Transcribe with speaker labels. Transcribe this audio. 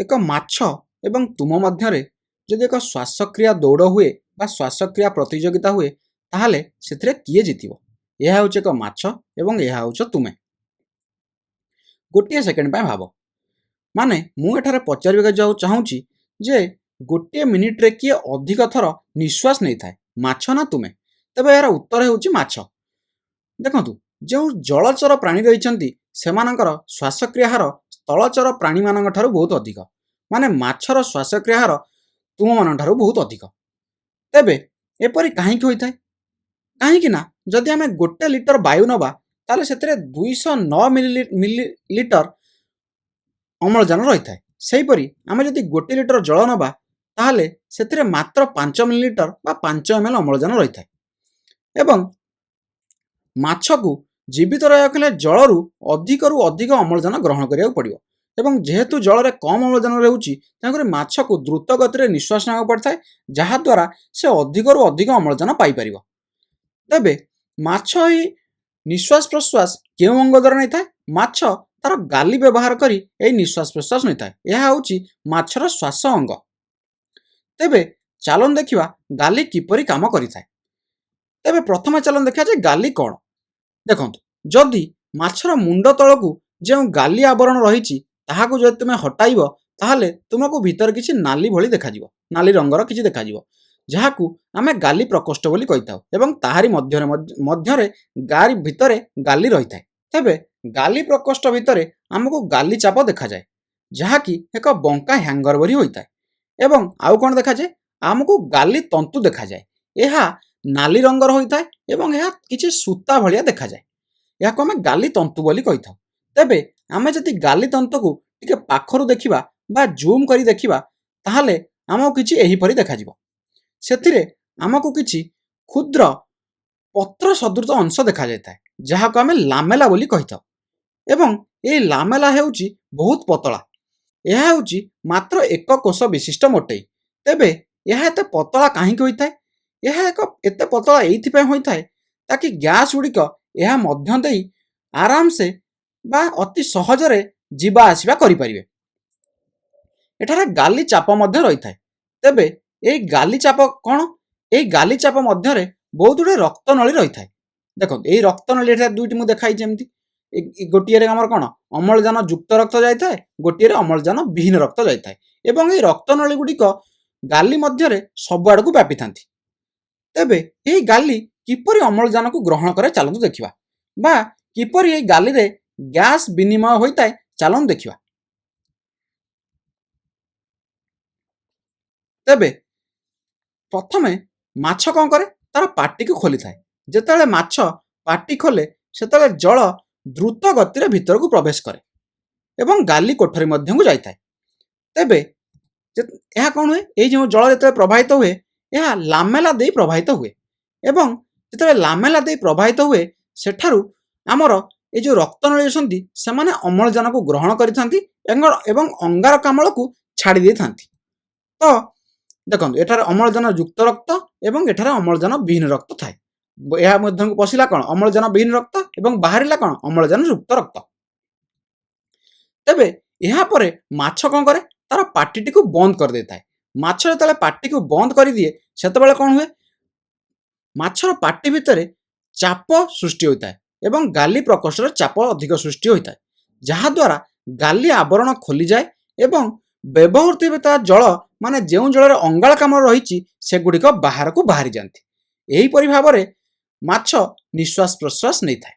Speaker 1: ଏକ ମାଛ ଏବଂ ତୁମ ମଧ୍ୟରେ ଯଦି ଏକ ଶ୍ୱାସକ୍ରିୟା ଦୌଡ଼ ହୁଏ ବା ଶ୍ୱାସକ୍ରିୟା ପ୍ରତିଯୋଗିତା ହୁଏ ତାହେଲେ ସେଥିରେ କିଏ ଜିତିବ? ଏହା ହେଉଛି ଏକ ମାଛ ଏବଂ ଏହା ହେଉଛି ତୁମେ। ଗୋଟିଏ ସେକେଣ୍ଡ ପାଇଁ ଭାବ। ମାନେ ମୁଁ ଏଠାରେ ପଚାରିବାକୁ ଚାହୁଁଛି ଯେ ଗୋଟିଏ ମିନିଟ୍ରେ କିଏ ଅଧିକ ଥର ନିଶ୍ୱାସ ନେଇଥାଏ, ମାଛ ନା ତୁମେ? ତେବେ ଏହାର ଉତ୍ତର ହେଉଛି ମାଛ। ଦେଖନ୍ତୁ, ଯେଉଁ ଜଳଚର ପ୍ରାଣୀ ରହିଛନ୍ତି ସେମାନଙ୍କର ଶ୍ୱାସକ୍ରିୟା ହାର ସ୍ଥଳଚର ପ୍ରାଣୀମାନଙ୍କ ଠାରୁ ବହୁତ ଅଧିକ। ମାନେ ମାଛର ଶ୍ୱାସକ୍ରିୟା ହାର ତୁମମାନଙ୍କ ଠାରୁ ବହୁତ ଅଧିକ। ତେବେ ଏପରି କାହିଁକି ହୋଇଥାଏ? କାହିଁକି ନା ଯଦି ଆମେ 1 ଲିଟର ବାୟୁ ନେବା ତାହେଲେ ସେଥିରେ 209 ମିଲିଲିଟର ଅମ୍ଳଜାନ ରହିଥାଏ। ସେହିପରି ଆମେ ଯଦି 1 ଲିଟର ଜଳ ନେବା ତାହେଲେ ସେଥିରେ ମାତ୍ର 5 ମିଲିଲିଟର ବା 5 ml ଅମ୍ଳଜାନ ରହିଥାଏ। ଏବଂ ମାଛକୁ ଜୀବିତ ରହିବାକୁ ହେଲେ ଜଳରୁ ଅଧିକରୁ ଅଧିକ ଅମ୍ଳଜାନ ଗ୍ରହଣ କରିବାକୁ ପଡ଼ିବ। ଏବଂ ଯେହେତୁ ଜଳରେ କମ୍ ଅମ୍ଳଜାନ ରହୁଛି ତେଣୁକରି ମାଛକୁ ଦ୍ରୁତ ଗତିରେ ନିଶ୍ୱାସ ନେବାକୁ ପଡ଼ିଥାଏ, ଯାହାଦ୍ୱାରା ସେ ଅଧିକରୁ ଅଧିକ ଅମ୍ଳଜାନ ପାଇପାରିବ। ତେବେ ମାଛ ଏହି ନିଶ୍ୱାସ ପ୍ରଶ୍ୱାସ କେଉଁ ଅଙ୍ଗ ଦ୍ୱାରା ନେଇଥାଏ? ମାଛ ତାର ଗାଲି ବ୍ୟବହାର କରି ଏହି ନିଶ୍ୱାସ ପ୍ରଶ୍ୱାସ ନେଇଥାଏ। ଏହା ହେଉଛି ମାଛର ଶ୍ୱାସ ଅଙ୍ଗ। ତେବେ ଚାଲନ୍ତୁ ଦେଖିବା ଗାଲି କିପରି କାମ କରିଥାଏ। ତେବେ ପ୍ରଥମେ ଚାଲନ୍ତୁ ଦେଖିବା ଯେ ଗାଲି କ'ଣ। ଦେଖନ୍ତୁ, ଯଦି ମାଛର ମୁଣ୍ଡ ତଳକୁ ଯେଉଁ ଗାଲି ଆବରଣ ରହିଛି ତାହାକୁ ଯଦି ତୁମେ ହଟାଇବ ତାହେଲେ ତୁମକୁ ଭିତରେ କିଛି ନାଲି ଭଳି ଦେଖାଯିବ, ନାଲି ରଙ୍ଗର କିଛି ଦେଖାଯିବ, ଯାହାକୁ ଆମେ ଗାଲି ପ୍ରକୋଷ୍ଠ ବୋଲି କହିଥାଉ। ଏବଂ ତାହାରି ମଧ୍ୟରେ ଗାରି ଭିତରେ ଗାଲି ରହିଥାଏ। ତେବେ ଗାଲି ପ୍ରକୋଷ୍ଠ ଭିତରେ ଆମକୁ ଗାଲି ଚାପ ଦେଖାଯାଏ, ଯାହାକି ଏକ ବଙ୍କା ହ୍ୟାଙ୍ଗର ଭଳି ହୋଇଥାଏ। ଏବଂ ଆଉ କ'ଣ ଦେଖାଯାଏ? ଆମକୁ ଗାଲି ତନ୍ତୁ ଦେଖାଯାଏ। ଏହା ନାଲି ରଙ୍ଗର ହୋଇଥାଏ ଏବଂ ଏହା କିଛି ସୂତା ଭଳିଆ ଦେଖାଯାଏ। ଏହାକୁ ଆମେ ଗାଲି ତନ୍ତୁ ବୋଲି କହିଥାଉ। ତେବେ ଆମେ ଯଦି ଗାଲି ତନ୍ତୁକୁ ଟିକେ ପାଖରୁ ଦେଖିବା ବା ଜୁମ୍ କରି ଦେଖିବା ତାହେଲେ ଆମକୁ କିଛି ଏହିପରି ଦେଖାଯିବ। ସେଥିରେ ଆମକୁ କିଛି କ୍ଷୁଦ୍ର ପତ୍ର ସଦୃଶ ଅଂଶ ଦେଖାଯାଇଥାଏ, ଯାହାକୁ ଆମେ ଲାମେଲା ବୋଲି କହିଥାଉ। ଏବଂ ଏହି ଲାମେଲା ହେଉଛି ବହୁତ ପତଳା। ଏହା ହେଉଛି ମାତ୍ର 1 କୋଷ ବିଶିଷ୍ଟ ମୋଟେଇ। ତେବେ ଏହା ଏତେ ପତଳା କାହିଁକି ହୋଇଥାଏ? ଏହା ଏତେ ପତଳା ଏଇଥିପାଇଁ ହୋଇଥାଏ ତାକି ଗ୍ୟାସ୍ ଗୁଡ଼ିକ ଏହା ମଧ୍ୟ ଦେଇ ଆରାମସେ ବା ଅତି ସହଜରେ ଯିବା ଆସିବା କରିପାରିବେ। ଏଠାରେ ଗାଲି ଚାପ ମଧ୍ୟ ରହିଥାଏ। ତେବେ ଏହି ଗାଲି ଚାପ କ'ଣ? ଏହି ଗାଲି ଚାପ ମଧ୍ୟରେ ବହୁତ ଗୁଡ଼ିଏ ରକ୍ତନଳୀ ରହିଥାଏ। ଦେଖନ୍ତୁ, ଏହି ରକ୍ତନଳୀ ଏଠାରେ ଦୁଇଟି ମୁଁ ଦେଖାଇଛି। ଏମିତି ଗୋଟିଏରେ ଆମର କ'ଣ ଅମ୍ଳଜାନ ଯୁକ୍ତ ରକ୍ତ ଯାଇଥାଏ, ଗୋଟିଏରେ ଅମ୍ଳଜାନ ବିହୀନ ରକ୍ତ ଯାଇଥାଏ। ଏବଂ ଏହି ରକ୍ତନଳୀ ଗୁଡ଼ିକ ଗାଲି ମଧ୍ୟରେ ସବୁଆଡ଼କୁ ବ୍ୟାପିଥାନ୍ତି। ତେବେ ଏହି ଗାଲି କିପରି ଅମ୍ଳଜାନକୁ ଗ୍ରହଣ କରେ ଚାଲନ୍ତୁ ଦେଖିବା, ବା କିପରି ଏହି ଗାଲିରେ ଗ୍ୟାସ୍ ବିନିମୟ ହୋଇଥାଏ ଚାଲନ୍ତୁ ଦେଖିବା। ତେବେ ପ୍ରଥମେ ମାଛ କ'ଣ କରେ? ତାର ପାଟିକୁ ଖୋଲିଥାଏ। ଯେତେବେଳେ ମାଛ ପାଟି ଖୋଲେ ସେତେବେଳେ ଜଳ ଦ୍ରୁତ ଗତିରେ ଭିତରକୁ ପ୍ରବେଶ କରେ ଏବଂ ଗାଲି କୋଠରୀ ମଧ୍ୟକୁ ଯାଇଥାଏ। ତେବେ ଏହା କ'ଣ ହୁଏ? ଏହି ଯେଉଁ ଜଳ ଯେତେବେଳେ ପ୍ରବାହିତ ହୁଏ ଏହା ଲାମେଲା ଦେଇ ପ୍ରବାହିତ ହୁଏ। ଏବଂ ଯେତେବେଳେ ଲାମେଲା ଦେଇ ପ୍ରବାହିତ ହୁଏ ସେଠାରୁ ଆମର এই ଯେଉଁ ରକ୍ତନଳୀ ଅଛନ୍ତି ସେମାନେ ଅମ୍ଳଜାନକୁ ଗ୍ରହଣ କରିଥାନ୍ତି ଏବଂ ଅଙ୍ଗାରକାମ୍ଳକୁ ଛାଡ଼ି ଦେଇଥାନ୍ତି। ତ ଦେଖନ୍ତୁ, ଏଠାରେ ଅମ୍ଳଜାନ ଯୁକ୍ତ ରକ୍ତ ଏବଂ ଏଠାରେ ଅମ୍ଳଜାନ ବିହୀନ ରକ୍ତ ଥାଏ। ଏହା ମଧ୍ୟକୁ ପଶିଲା କ'ଣ? ଅମ୍ଳଜାନ ବିହୀନ ରକ୍ତ ଏବଂ ବାହାରିଲା କ'ଣ? ଅମ୍ଳଜାନ ଯୁକ୍ତ ରକ୍ତ। ତେବେ ଏହାପରେ ମାଛ କ'ଣ କରେ? ତାର ପାଟିଟିକୁ ବନ୍ଦ କରିଦେଇଥାଏ। ମାଛ ଯେତେବେଳେ ପାଟିକୁ ବନ୍ଦ କରିଦିଏ ସେତେବେଳେ କ'ଣ ହୁଏ? ମାଛର ପାଟି ଭିତରେ ଚାପ ସୃଷ୍ଟି ହୋଇଥାଏ ଏବଂ ଗାଲି ପ୍ରକୋଷ୍ଠରେ ଚାପ ଅଧିକ ସୃଷ୍ଟି ହୋଇଥାଏ, ଯାହାଦ୍ୱାରା ଗାଲି ଆବରଣ ଖୋଲିଯାଏ ଏବଂ ବ୍ୟବହୃତ ହେଉଥିବା ଜଳ ମାନେ ଯେଉଁ ଜଳରେ ଅଙ୍ଗାରକାମ୍ଳ ରହିଛି ସେଗୁଡ଼ିକ ବାହାରକୁ ବାହାରି ଯାଆନ୍ତି। ଏହିପରି ଭାବରେ ମାଛ ନିଶ୍ୱାସ ପ୍ରଶ୍ୱାସ ନେଇଥାଏ।